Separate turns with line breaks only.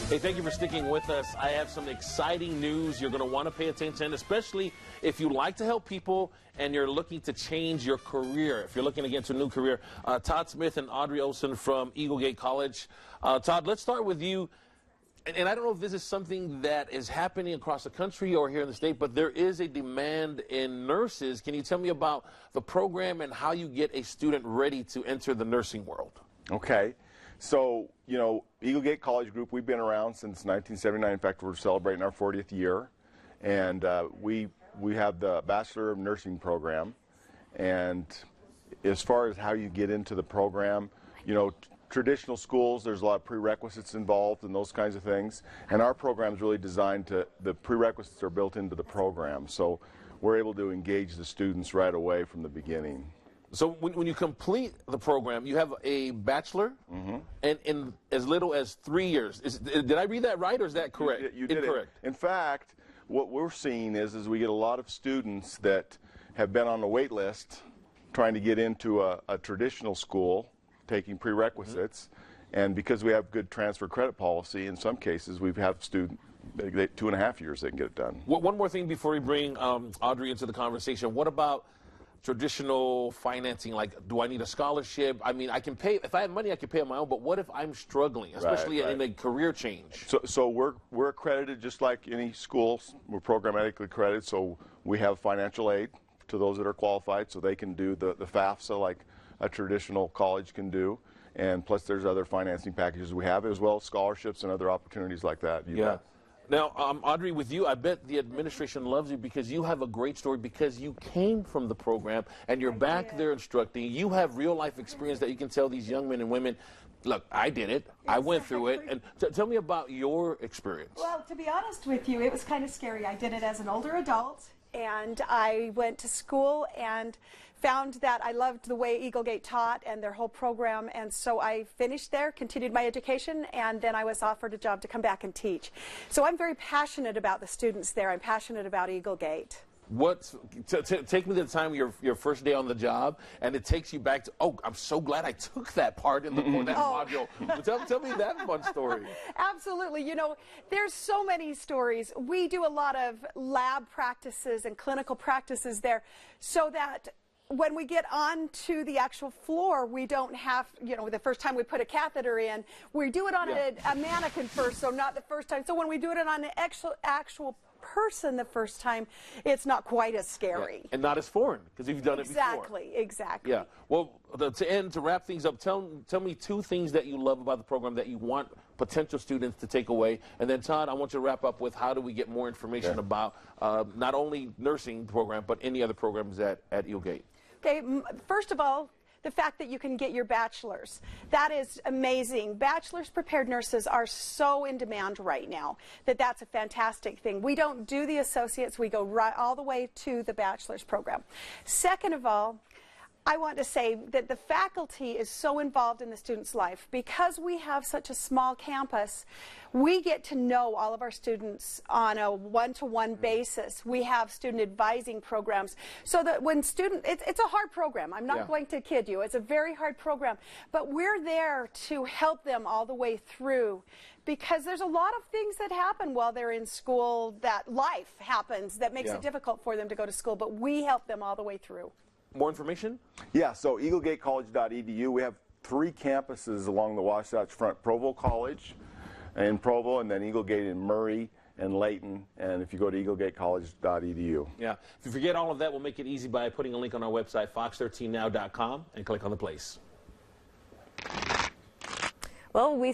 Hey, thank you for sticking with us. I have some exciting news. You're going to want to pay attention, especially if you like to help people and you're looking to change your career. If you're looking to get into a new career, Todd Smith and Audrey Olson from Eaglegate College. Todd, let's start with you. And I don't know if this is something that is happening across the country or here in the state, but there is a demand in nurses. Can you tell me about the program and how you get a student ready to enter the nursing world?
Okay. So, you know, Eaglegate College Group, we've been around since 1979. In fact, we're celebrating our 40th year. And we have the Bachelor of Nursing program. And as far as how you get into the program, you know, traditional schools, there's a lot of prerequisites involved and those kinds of things. And our program is really designed to, the prerequisites are built into the program. So we're able to engage the students right away from the beginning.
So when you complete the program, you have a bachelor, and in as little as 3 years. Did I read that right, or is that correct?
You did it. In fact, what we're seeing is we get a lot of students that have been on the wait list trying to get into a traditional school, taking prerequisites, and because we have good transfer credit policy, in some cases we have students, 2.5 years they can get it done.
One more thing before we bring Audrey into the conversation. What about traditional financing? Like, do I need a scholarship? I mean, I can pay, if I have money, I can pay on my own, but what if I'm struggling, especially in a career change?
So we're accredited just like any schools. We're programmatically accredited, so we have financial aid to those that are qualified, so they can do the FAFSA like a traditional college can do. And plus there's other financing packages we have, as well as scholarships and other opportunities like that.
Yeah. Now, Audrey, with you, I bet the administration loves you because you have a great story, because you came from the program and you're back there instructing. You have real-life experience that you can tell these young men and women, look, I did it. I went through it. And tell me about your experience.
Well, to be honest with you, it was kind of scary. I did it as an older adult, and I went to school and found that I loved the way Eaglegate taught and their whole program, and so I finished there, continued my education, and then I was offered a job to come back and teach. So I'm very passionate about the students there. I'm passionate about Eaglegate.
Take me to the time of your first day on the job, and it takes you back to, oh, I'm so glad I took that part in that module. Tell me that fun story.
Absolutely. You know, there's so many stories. We do a lot of lab practices and clinical practices there, so that when we get onto the actual floor, we don't have, you know, the first time we put a catheter in, we do it on a mannequin first, so not the first time. So when we do it on an actual person the first time, it's not quite as scary.
Yeah. And not as foreign, because you've done it before.
Exactly.
Yeah. Well, to wrap things up, tell me 2 things that you love about the program that you want potential students to take away. And then, Todd, I want you to wrap up with how do we get more information about not only nursing program, but any other programs at Eaglegate.
Okay, first of all, the fact that you can get your bachelor's. That is amazing. Bachelor's prepared nurses are so in demand right now that that's a fantastic thing. We don't do the associates. We go right all the way to the bachelor's program. Second of all, I want to say that the faculty is so involved in the student's life. Because we have such a small campus, we get to know all of our students on a one-to-one basis. We have student advising programs, so that when it's a hard program. I'm not going to kid you. It's a very hard program. But we're there to help them all the way through, because there's a lot of things that happen while they're in school, that life happens that makes it difficult for them to go to school. But we help them all the way through.
More information?
Yeah, so eaglegatecollege.edu. We have 3 campuses along the Wasatch Front. Provo College in Provo, and then Eaglegate in Murray and Layton. And if you go to eaglegatecollege.edu.
Yeah. If you forget all of that, we'll make it easy by putting a link on our website, fox13now.com, and click on the place.
Well, we